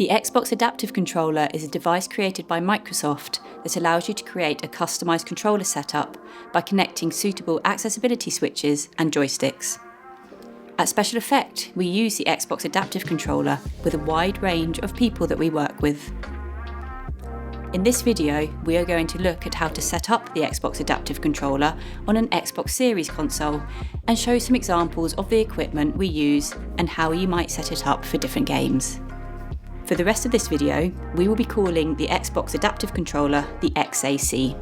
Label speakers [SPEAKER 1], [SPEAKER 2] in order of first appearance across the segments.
[SPEAKER 1] The Xbox Adaptive Controller is a device created by Microsoft that allows you to create a customised controller setup by connecting suitable accessibility switches and joysticks. At SpecialEffect, we use the Xbox Adaptive Controller with a wide range of people that we work with. In this video, we are going to look at how to set up the Xbox Adaptive Controller on an Xbox Series console and show some examples of the equipment we use and how you might set it up for different games. For the rest of this video, we will be calling the Xbox Adaptive Controller the XAC.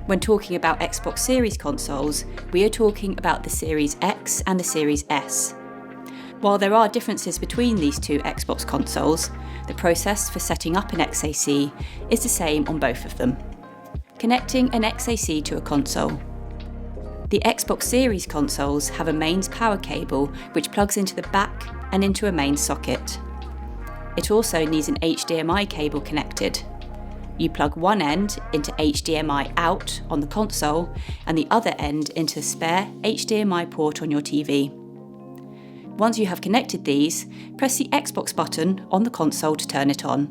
[SPEAKER 1] When talking about Xbox Series consoles, we are talking about the Series X and the Series S. While there are differences between these two Xbox consoles, the process for setting up an XAC is the same on both of them. Connecting an XAC to a console. The Xbox Series consoles have a mains power cable which plugs into the back and into a mains socket. It also needs an HDMI cable connected. You plug one end into HDMI out on the console and the other end into the spare HDMI port on your TV. Once you have connected these, press the Xbox button on the console to turn it on.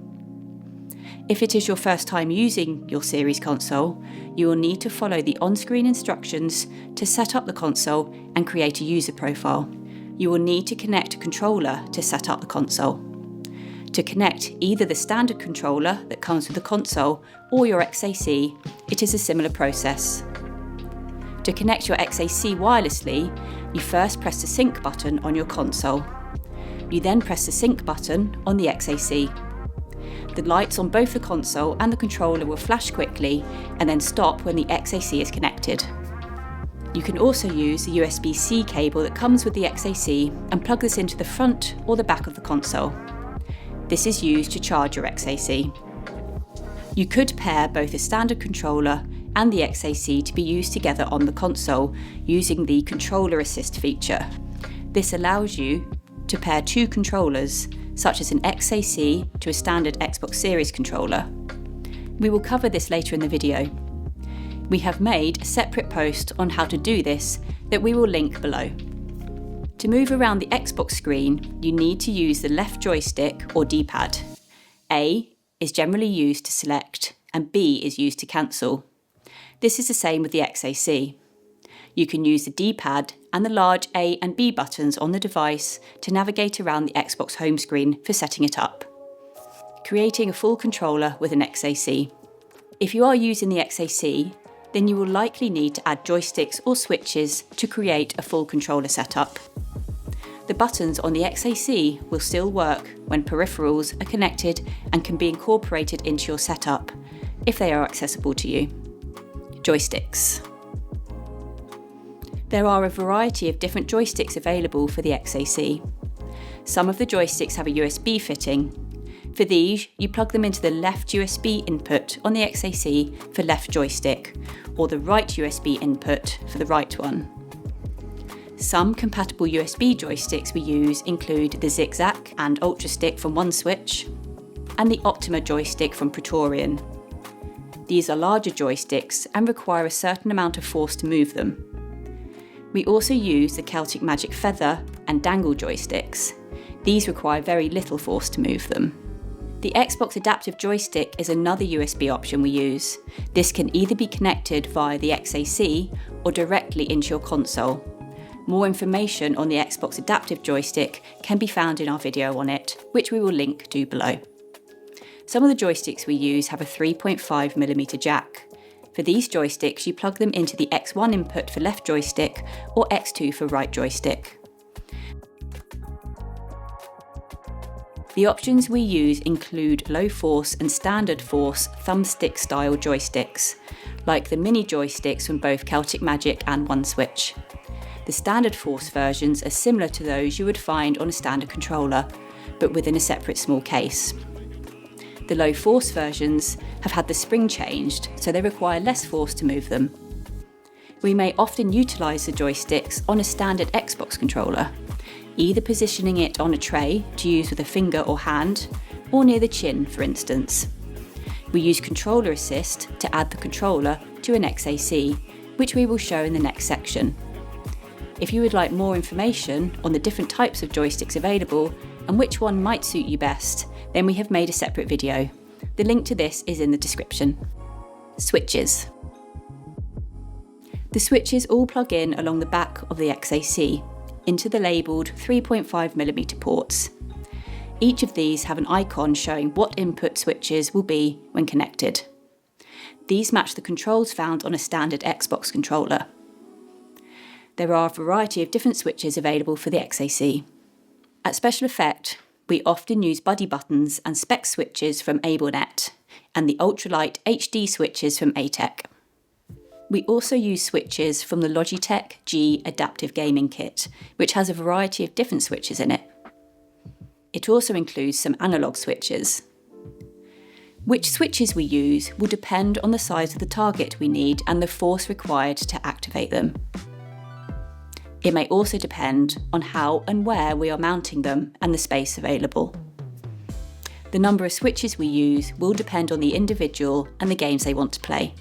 [SPEAKER 1] If it is your first time using your Series console, you will need to follow the on-screen instructions to set up the console and create a user profile. You will need to connect a controller to set up the console. To connect either the standard controller that comes with the console or your XAC, it is a similar process. To connect your XAC wirelessly, you first press the sync button on your console. You then press the sync button on the XAC. The lights on both the console and the controller will flash quickly and then stop when the XAC is connected. You can also use the USB-C cable that comes with the XAC and plug this into the front or the back of the console. This is used to charge your XAC. You could pair both a standard controller and the XAC to be used together on the console using the Controller Assist feature. This allows you to pair two controllers, such as an XAC to a standard Xbox Series controller. We will cover this later in the video. We have made a separate post on how to do this that we will link below. To move around the Xbox screen, you need to use the left joystick or D-pad. A is generally used to select and B is used to cancel. This is the same with the XAC. You can use the D-pad and the large A and B buttons on the device to navigate around the Xbox home screen for setting it up. Creating a full controller with an XAC. If you are using the XAC, then you will likely need to add joysticks or switches to create a full controller setup. The buttons on the XAC will still work when peripherals are connected and can be incorporated into your setup, if they are accessible to you. Joysticks. There are a variety of different joysticks available for the XAC. Some of the joysticks have a USB fitting. For these, you plug them into the left USB input on the XAC for left joystick, or the right USB input for the right one. Some compatible USB joysticks we use include the Zigzag and Ultra Stick from OneSwitch, and the Optima joystick from Praetorian. These are larger joysticks and require a certain amount of force to move them. We also use the Celtic Magic Feather and Dangle joysticks. These require very little force to move them. The Xbox Adaptive Joystick is another USB option we use. This can either be connected via the XAC or directly into your console. More information on the Xbox Adaptive Joystick can be found in our video on it, which we will link to below. Some of the joysticks we use have a 3.5mm jack. For these joysticks, you plug them into the X1 input for left joystick or X2 for right joystick. The options we use include low force and standard force thumbstick style joysticks, like the mini joysticks from both Celtic Magic and OneSwitch. The standard force versions are similar to those you would find on a standard controller, but within a separate small case. The low force versions have had the spring changed, so they require less force to move them. We may often utilise the joysticks on a standard Xbox controller, either positioning it on a tray to use with a finger or hand, or near the chin, for instance. We use Controller Assist to add the controller to an XAC, which we will show in the next section. If you would like more information on the different types of joysticks available, and which one might suit you best, then we have made a separate video. The link to this is in the description. Switches. The switches all plug in along the back of the XAC into the labelled 3.5mm ports. Each of these have an icon showing what input switches will be when connected. These match the controls found on a standard Xbox controller. There are a variety of different switches available for the XAC. At SpecialEffect, we often use buddy buttons and spec switches from Ablenet and the ultralight HD switches from ATEC. We also use switches from the Logitech G Adaptive Gaming Kit, which has a variety of different switches in it. It also includes some analog switches. Which switches we use will depend on the size of the target we need and the force required to activate them. It may also depend on how and where we are mounting them and the space available. The number of switches we use will depend on the individual and the games they want to play.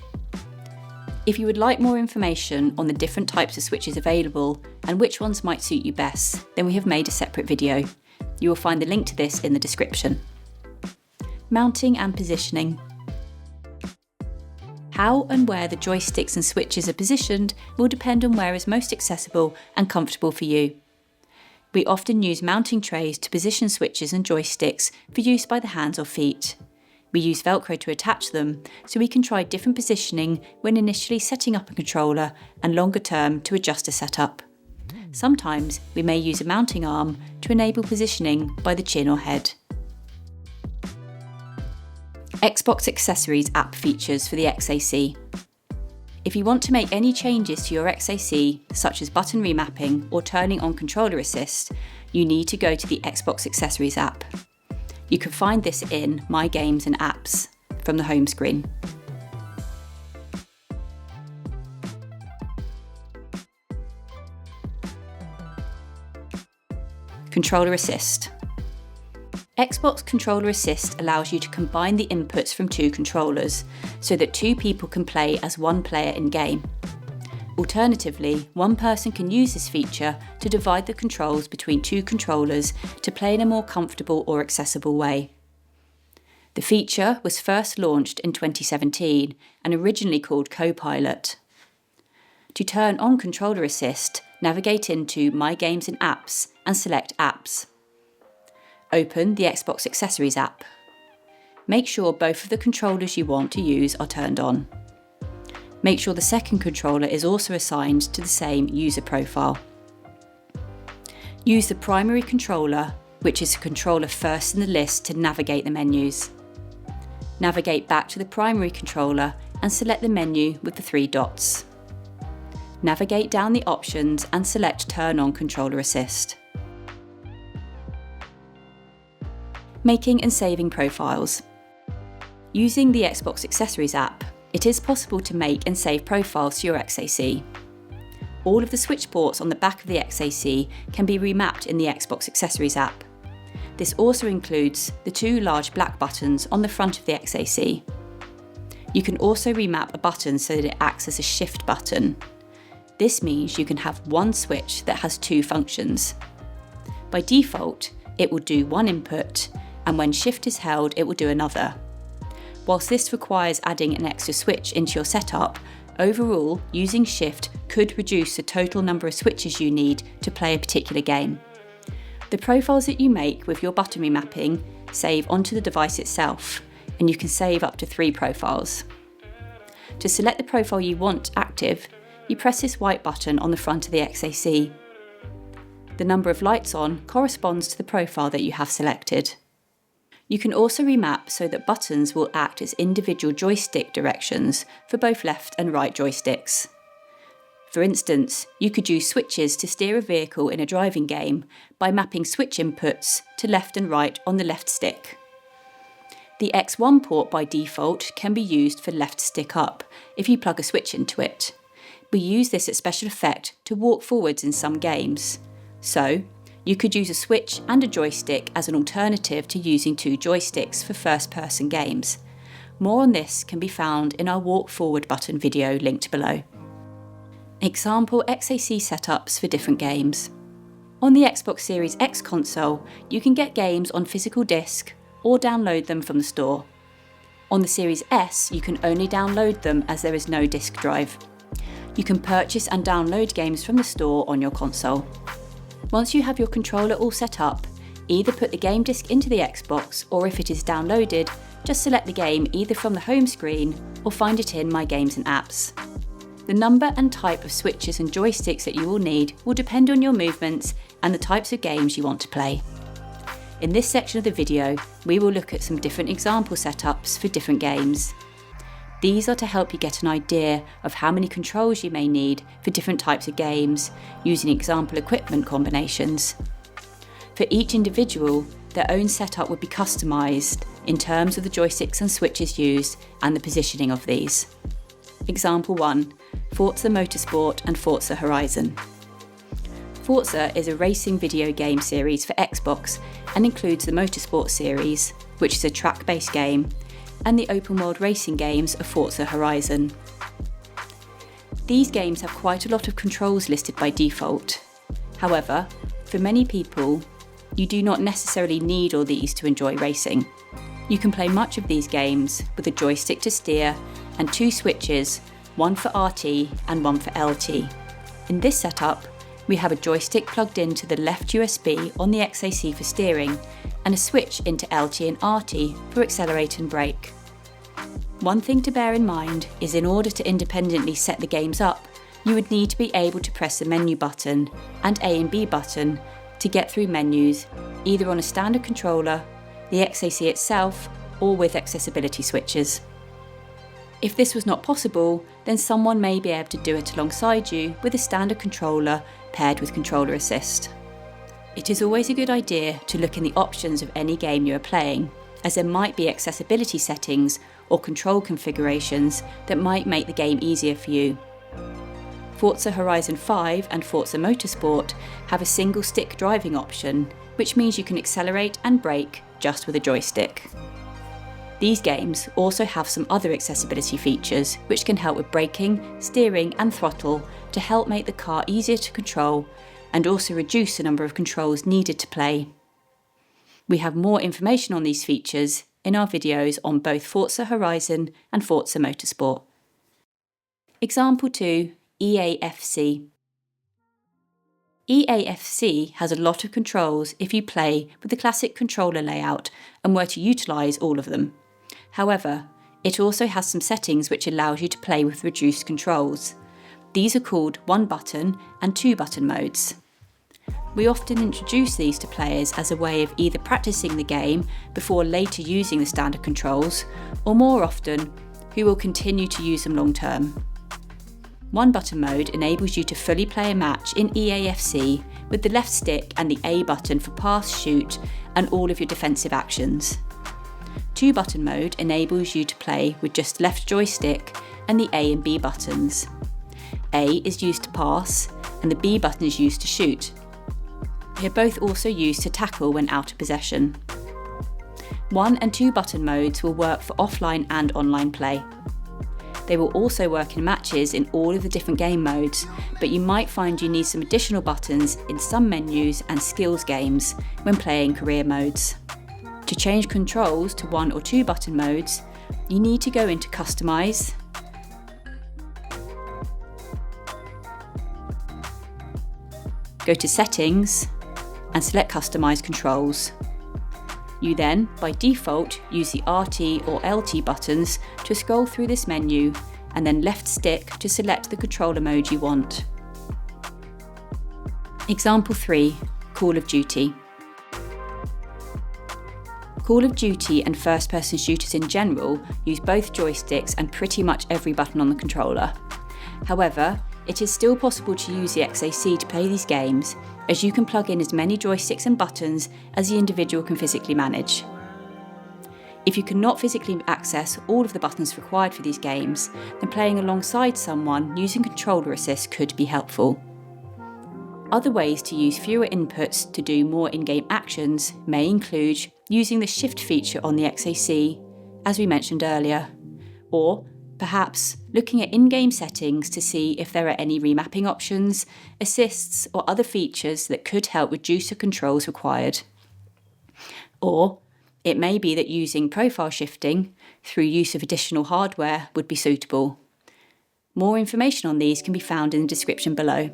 [SPEAKER 1] If you would like more information on the different types of switches available and which ones might suit you best, then we have made a separate video. You will find the link to this in the description. Mounting and positioning. How and where the joysticks and switches are positioned will depend on where is most accessible and comfortable for you. We often use mounting trays to position switches and joysticks for use by the hands or feet. We use Velcro to attach them, so we can try different positioning when initially setting up a controller and longer term to adjust a setup. Sometimes we may use a mounting arm to enable positioning by the chin or head. Xbox Accessories app features for the XAC. If you want to make any changes to your XAC, such as button remapping or turning on controller assist, you need to go to the Xbox Accessories app. You can find this in My Games and Apps from the home screen. Controller Assist. Xbox Controller Assist allows you to combine the inputs from two controllers so that two people can play as one player in-game. Alternatively, one person can use this feature to divide the controls between two controllers to play in a more comfortable or accessible way. The feature was first launched in 2017 and originally called Copilot. To turn on Controller Assist, navigate into My Games and Apps and select Apps. Open the Xbox Accessories app. Make sure both of the controllers you want to use are turned on. Make sure the second controller is also assigned to the same user profile. Use the primary controller, which is the controller first in the list, to navigate the menus. Navigate back to the primary controller and select the menu with the three dots. Navigate down the options and select Turn on Controller Assist. Making and saving profiles. Using the Xbox Accessories app, it is possible to make and save profiles to your XAC. All of the switch ports on the back of the XAC can be remapped in the Xbox Accessories app. This also includes the two large black buttons on the front of the XAC. You can also remap a button so that it acts as a shift button. This means you can have one switch that has two functions. By default, it will do one input, and when shift is held, it will do another. Whilst this requires adding an extra switch into your setup, overall, using shift could reduce the total number of switches you need to play a particular game. The profiles that you make with your button remapping save onto the device itself, and you can save up to 3 profiles. To select the profile you want active, you press this white button on the front of the XAC. The number of lights on corresponds to the profile that you have selected. You can also remap so that buttons will act as individual joystick directions for both left and right joysticks. For instance, you could use switches to steer a vehicle in a driving game by mapping switch inputs to left and right on the left stick. The X1 port by default can be used for left stick up if you plug a switch into it. We use this at SpecialEffect to walk forwards in some games. So, you could use a switch and a joystick as an alternative to using 2 joysticks for first-person games. More on this can be found in our Walk Forward button video linked below. Example XAC setups for different games. On the Xbox Series X console, you can get games on physical disc or download them from the store. On the Series S, you can only download them as there is no disc drive. You can purchase and download games from the store on your console. Once you have your controller all set up, either put the game disc into the Xbox, or if it is downloaded, just select the game either from the home screen or find it in My Games and Apps. The number and type of switches and joysticks that you will need will depend on your movements and the types of games you want to play. In this section of the video, we will look at some different example setups for different games. These are to help you get an idea of how many controls you may need for different types of games, using example equipment combinations. For each individual, their own setup would be customised in terms of the joysticks and switches used and the positioning of these. Example 1, Forza Motorsport and Forza Horizon. Forza is a racing video game series for Xbox and includes the Motorsport series, which is a track-based game, and the open-world racing games of Forza Horizon. These games have quite a lot of controls listed by default. However, for many people, you do not necessarily need all these to enjoy racing. You can play much of these games with a joystick to steer and 2 switches, one for RT and one for LT. In this setup, we have a joystick plugged into the left USB on the XAC for steering and a switch into LT and RT for accelerate and brake. One thing to bear in mind is in order to independently set the games up, you would need to be able to press the menu button and A and B button to get through menus, either on a standard controller, the XAC itself, or with accessibility switches. If this was not possible, then someone may be able to do it alongside you with a standard controller paired with controller assist. It is always a good idea to look in the options of any game you are playing, as there might be accessibility settings or control configurations that might make the game easier for you. Forza Horizon 5 and Forza Motorsport have a single stick driving option, which means you can accelerate and brake just with a joystick. These games also have some other accessibility features which can help with braking, steering and throttle to help make the car easier to control and also reduce the number of controls needed to play. We have more information on these features in our videos on both Forza Horizon and Forza Motorsport. Example 2, EAFC. EAFC has a lot of controls if you play with the classic controller layout and were to utilise all of them. However, it also has some settings which allows you to play with reduced controls. These are called 1-button and 2-button modes. We often introduce these to players as a way of either practicing the game before later using the standard controls, or more often, who will continue to use them long term. 1-button mode enables you to fully play a match in EAFC with the left stick and the A button for pass, shoot, and all of your defensive actions. 2-button mode enables you to play with just left joystick and the A and B buttons. A is used to pass and the B button is used to shoot. They are both also used to tackle when out of possession. 1 and 2-button modes will work for offline and online play. They will also work in matches in all of the different game modes, but you might find you need some additional buttons in some menus and skills games when playing career modes. To change controls to 1 or 2-button modes, you need to go into Customize, go to Settings, and select Customize Controls. You then, by default, use the RT or LT buttons to scroll through this menu and then left stick to select the controller mode you want. Example 3, Call of Duty. Call of Duty and first-person shooters in general use both joysticks and pretty much every button on the controller. However, it is still possible to use the XAC to play these games, as you can plug in as many joysticks and buttons as the individual can physically manage. If you cannot physically access all of the buttons required for these games, then playing alongside someone using controller assist could be helpful. Other ways to use fewer inputs to do more in-game actions may include using the shift feature on the XAC, as we mentioned earlier, or Perhaps looking at in-game settings to see if there are any remapping options, assists, or other features that could help reduce the controls required. Or it may be that using profile shifting through use of additional hardware would be suitable. More information on these can be found in the description below.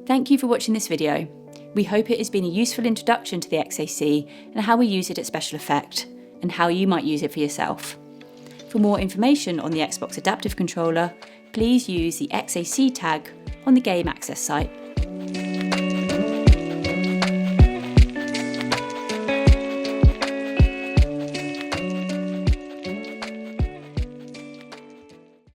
[SPEAKER 1] Thank you for watching this video. We hope it has been a useful introduction to the XAC and how we use it at SpecialEffect, and how you might use it for yourself. For more information on the Xbox Adaptive Controller, please use the XAC tag on the Game Access site.